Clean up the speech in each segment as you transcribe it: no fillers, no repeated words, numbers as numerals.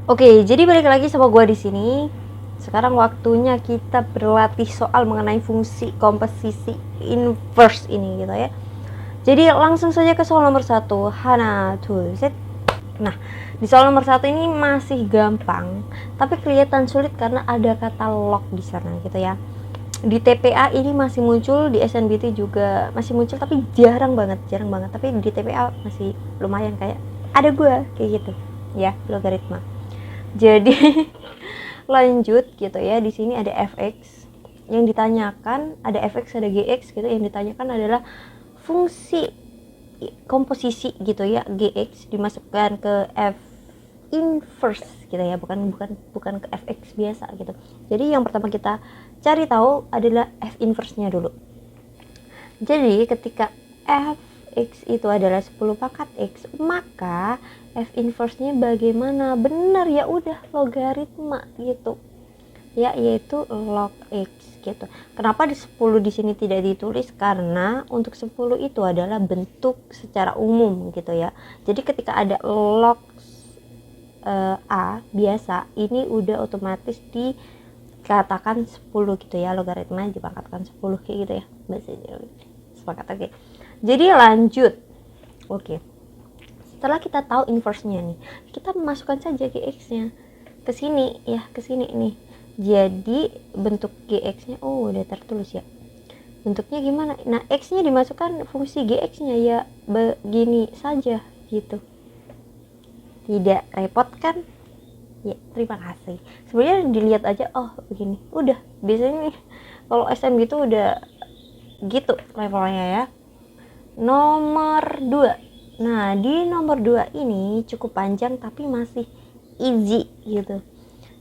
Oke, jadi balik lagi sama gue di sini. Sekarang waktunya kita berlatih soal mengenai fungsi komposisi inverse ini gitu ya. Jadi langsung saja ke soal nomor 1. Hana tuh set. Nah, di soal nomor 1 ini masih gampang, tapi kelihatan sulit karena ada kata log di sana gitu ya. Di TPA ini masih muncul, di SNBT juga masih muncul, tapi jarang banget. Tapi di TPA masih lumayan kayak ada gue kayak gitu ya, logaritma. Jadi lanjut gitu ya, di sini ada fx yang ditanyakan, ada fx ada gx gitu, yang ditanyakan adalah fungsi komposisi gitu ya, gx dimasukkan ke f inverse gitu ya, bukan ke fx biasa gitu. Jadi yang pertama kita cari tahu adalah f inverse nya dulu. Jadi ketika fx itu adalah 10 pangkat x, maka f inverse-nya bagaimana? Benar ya, udah logaritma gitu. Ya, yaitu log x gitu. Kenapa di 10 di sini tidak ditulis? Karena untuk 10 itu adalah bentuk secara umum gitu ya. Jadi ketika ada log a biasa, ini udah otomatis dikatakan 10 gitu ya, logaritma dipangkatkan 10 kayak gitu ya. Bahasa sepakat, oke. Jadi lanjut. Oke. Setelah kita tahu inverse-nya nih, kita memasukkan saja gx-nya ke sini ya, ke sini nih. Jadi bentuk gx-nya udah tertulis ya. Bentuknya gimana? Nah, x-nya dimasukkan fungsi gx-nya ya, begini saja gitu. Tidak repot kan? Ya, terima kasih. Sebenarnya dilihat aja, oh begini. Udah, biasanya nih kalau SM gitu udah gitu levelnya ya. Nomor 2. Nah, di nomor 2 ini cukup panjang tapi masih easy gitu.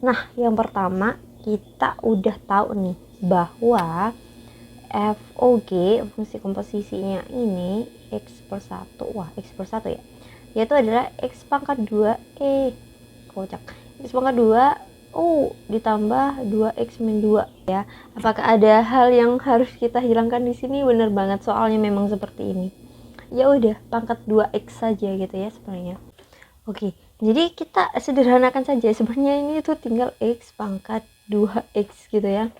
Nah, yang pertama kita udah tahu nih bahwa FOG, fungsi komposisinya ini X per 1. Wah, X per 1 ya. Yaitu adalah X pangkat 2 kocak. X pangkat 2 ditambah 2x min 2 ya. Apakah ada hal yang harus kita hilangkan di sini? Bener banget, soalnya memang seperti ini. Ya udah, pangkat 2x saja gitu ya sebenarnya. Oke, jadi kita sederhanakan saja. Sebenarnya ini tuh tinggal x pangkat 2x gitu ya.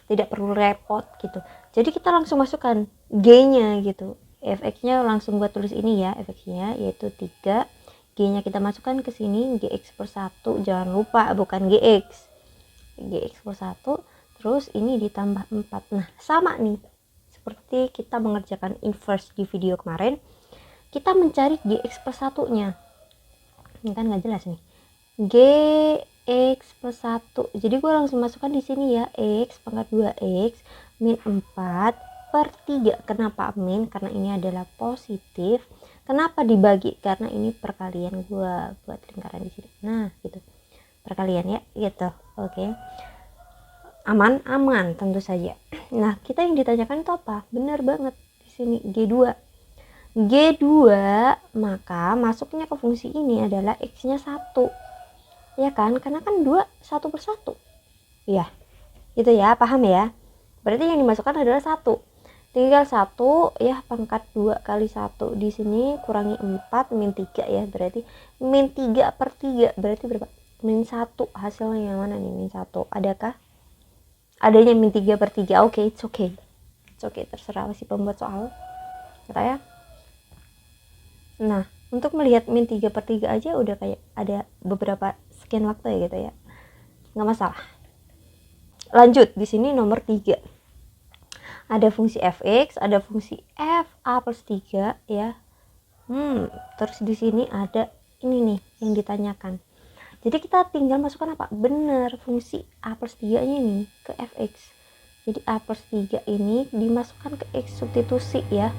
Tidak perlu repot gitu. Jadi kita langsung masukkan g-nya gitu. Fx-nya langsung buat tulis ini ya, fx-nya yaitu 3. G-nya kita masukkan ke sini, gx per 1. Jangan lupa bukan gx. Gx per 1. Terus ini ditambah 4. Nah, sama nih. Seperti kita mengerjakan inverse di video kemarin. Kita mencari gx per 1-nya. Ini kan nggak jelas nih. Gx plus 1. Jadi gue langsung masukkan di sini ya, x pangkat 2x min 4 per 3. Kenapa min? Karena ini adalah positif. Kenapa dibagi? Karena ini perkalian, gue buat lingkaran di sini. Nah, gitu. Perkalian ya, gitu. Oke. Aman tentu saja. Nah, kita yang ditanyakan itu apa? Benar banget di sini G2. G2, maka masuknya ke fungsi ini adalah x-nya 1. Ya kan? Karena kan 2 1 per 1. Iya. Gitu ya, paham ya? Berarti yang dimasukkan adalah 1. Tinggal 1 ya, pangkat 2 kali 1 di sini kurangi 4 min 3 ya, berarti min 3 per 3 berarti berapa? Min 1. Hasilnya yang mana nih? Min 1. Adakah? Adanya min 3 per 3. Oke, it's okay. It's okay, terserah si pembuat soal. Kata ya. Nah, untuk melihat min 3 per 3 aja udah kayak ada beberapa sekian waktu ya gitu ya. Nggak masalah. Lanjut, di sini nomor 3. Ada fungsi fx, ada fungsi fa plus 3 ya. Terus di sini ada ini nih yang ditanyakan. Jadi kita tinggal masukkan apa? Bener, fungsi a plus 3 nya nih ke fx. Jadi a plus 3 ini dimasukkan ke x, substitusi ya.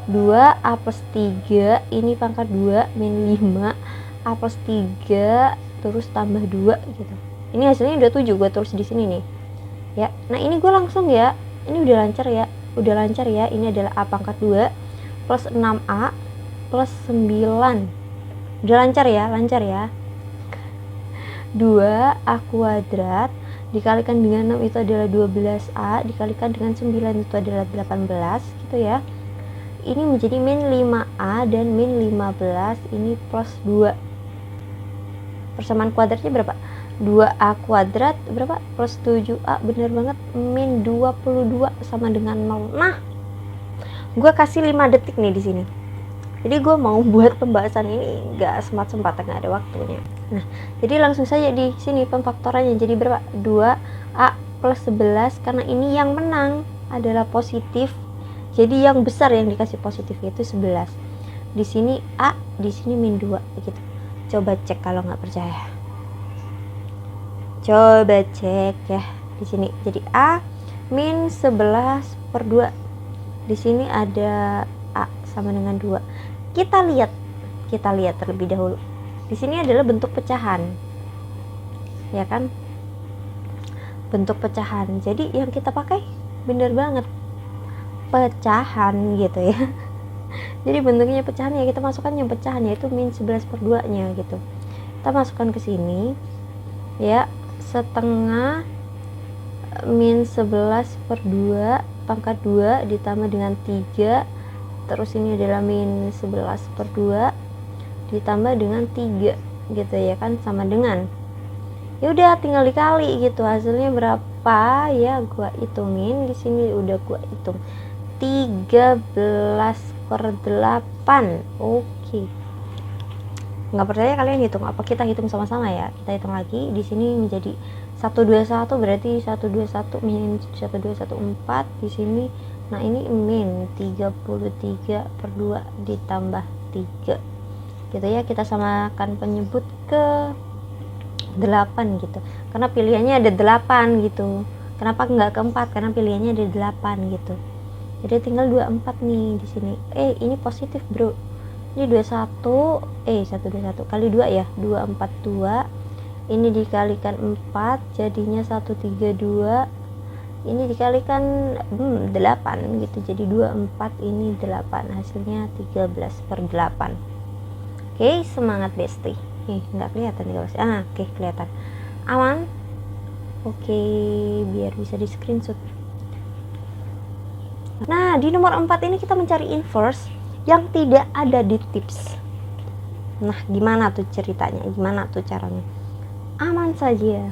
2a plus 3 ini pangkat 2 min 5 a plus 3 terus tambah 2 gitu. Ini hasilnya udah 7, gue tulis di sini nih ya. Nah, ini gue langsung ya, ini udah lancar ya. Ini adalah a pangkat 2 plus 6a plus 9. Udah lancar ya. 2a kuadrat dikalikan dengan 6 itu adalah 12a, dikalikan dengan 9 itu adalah 18 gitu ya. Ini menjadi min 5a dan min 15 ini plus 2. Persamaan kuadratnya berapa? 2A kuadrat berapa? Plus 7A, bener banget, min 22 sama dengan 0. Nah, gue kasih 5 detik nih di sini. Jadi gue mau buat pembahasan ini gak sempat-sempat, gak ada waktunya. Nah, jadi langsung saja di sini pemfaktorannya. Jadi berapa? 2A plus 11, karena ini yang menang adalah positif. Jadi yang besar yang dikasih positif itu 11. Di sini A, di sini min 2 begitu. Coba cek kalau nggak percaya. Coba cek ya di sini. Jadi A min 11 per 2. Di sini ada A sama dengan 2. Kita lihat terlebih dahulu. Di sini adalah bentuk pecahan. Ya kan? Bentuk pecahan. Jadi yang kita pakai bener banget pecahan gitu ya. Jadi bentuknya pecahan ya, kita masukkan yang pecahan yaitu min 11 per 2 nya gitu. Kita masukkan ke sini ya, setengah min 11 per 2 pangkat 2 ditambah dengan 3, terus ini adalah min 11 per 2 ditambah dengan 3 gitu ya kan, sama dengan, ya udah tinggal dikali gitu, hasilnya berapa ya gua hitungin di sini, udah gua hitung 13 per 8. Oke. Nggak percaya kalian hitung, apa kita hitung sama-sama ya? Kita hitung lagi. Di sini menjadi 121, berarti 121 min 1214 di sini. Nah, ini min 33 per 2 ditambah 3. Gitu ya, kita samakan penyebut ke 8 gitu. Karena pilihannya ada 8 gitu. Kenapa nggak ke 4? Karena pilihannya ada 8 gitu. Jadi tinggal 24 nih di sini. Ini positif, Bro. Ini 21, 121 kali 2 ya, 242. Ini dikalikan 4 jadinya 132. Ini dikalikan 8 gitu. Jadi 24 ini 8. Hasilnya 13 per 8. Oke, semangat Besti. Nggak kelihatan nih guys. Oke, kelihatan. Aman. Oke, biar bisa di screenshot. Nah, di nomor 4 ini kita mencari inverse yang tidak ada di tips. Nah, gimana tuh ceritanya? Gimana tuh caranya? Aman saja.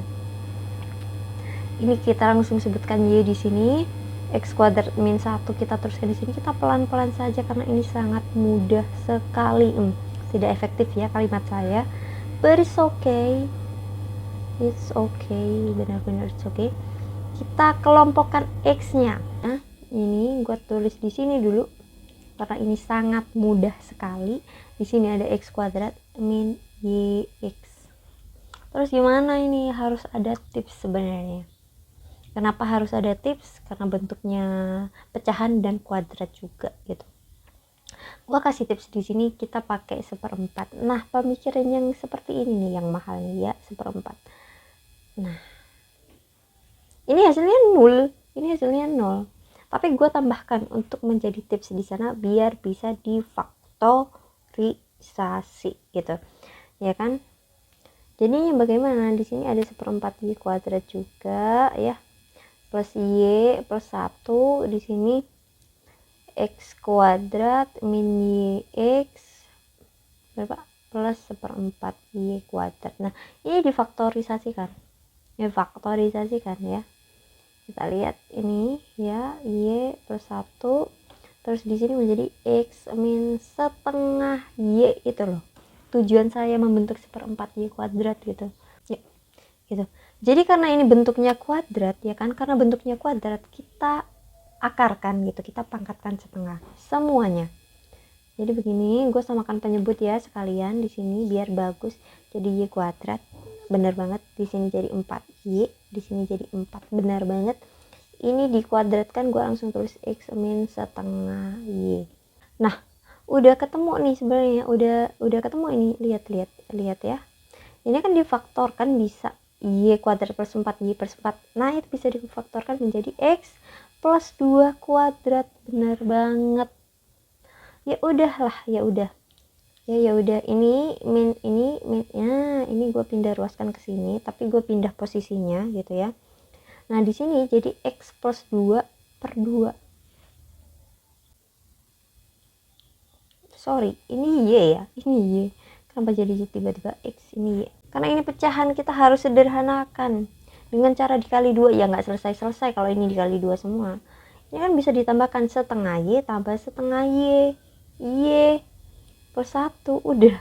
Ini kita langsung sebutkan Y di sini. X kuadrat min 1 kita teruskan di sini. Kita pelan-pelan saja karena ini sangat mudah sekali. Tidak efektif ya kalimat saya. But it's okay. It's okay. Benar-benar it's okay. Kita kelompokkan X-nya. Nah, ini gue tulis di sini dulu karena ini sangat mudah sekali. Di sini ada X kuadrat min YX. Terus gimana ini? Harus ada tips sebenarnya. Kenapa harus ada tips? Karena bentuknya pecahan dan kuadrat juga gitu. Gua kasih tips di sini, kita pakai 1/4. Nah, pemikiran yang seperti ini nih yang mahal nih ya, 1/4. Nah, ini hasilnya 0. Ini hasilnya 0. Tapi gue tambahkan untuk menjadi tips di sana biar bisa difaktorisasi gitu. Ya kan? Jadinya bagaimana? Di sini ada 1/4 Y kuadrat juga ya. Plus Y plus 1 di sini X kuadrat min YX berapa? Plus 1/4 Y kuadrat. Nah, ini difaktorisasikan. Difaktorisasikan ya. Kita lihat ini ya, Y plus 1, terus di sini menjadi X min setengah Y itu loh. Tujuan saya membentuk 1/4 Y kuadrat gitu. Ya, gitu. Jadi karena ini bentuknya kuadrat ya kan, karena bentuknya kuadrat kita akarkan gitu, kita pangkatkan setengah semuanya. Jadi begini, gue samakan penyebut ya sekalian di sini biar bagus. Jadi Y kuadrat. Bener banget, di sini jadi 4Y, di sini jadi 4, benar banget. Ini dikuadratkan, gue langsung tulis X min setengah Y. Nah, udah ketemu nih sebenarnya, udah ketemu ini, lihat ya. Ini kan difaktorkan bisa Y kuadrat plus 4Y plus 4. Nah, itu bisa difaktorkan menjadi X plus 2 kuadrat, benar banget. Ya udahlah, ya udah ini min ya, ini gue pindah ruaskan ke sini, tapi gue pindah posisinya gitu ya. Nah, di sini jadi X plus 2 per 2. Sorry, ini Y ya, ini Y. Kenapa jadi tiba-tiba X, ini Y. Karena ini pecahan, kita harus sederhanakan. Dengan cara dikali 2, ya nggak selesai-selesai kalau ini dikali 2 semua. Ini kan bisa ditambahkan setengah Y tambah setengah Y per 1, udah.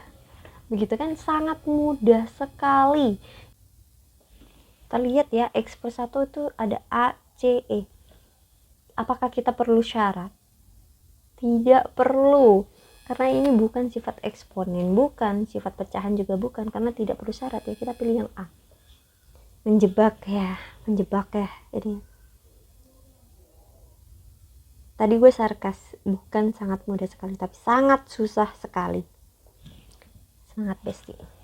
Begitu kan, sangat mudah sekali. Kita lihat ya, X per 1 itu ada A, C, E. Apakah kita perlu syarat? Tidak perlu. Karena ini bukan sifat eksponen, bukan sifat pecahan juga bukan, karena tidak perlu syarat ya. Kita pilih yang A. Menjebak ya ini. Tadi gue sarkas, bukan sangat mudah sekali, tapi sangat susah sekali. Semangat besti.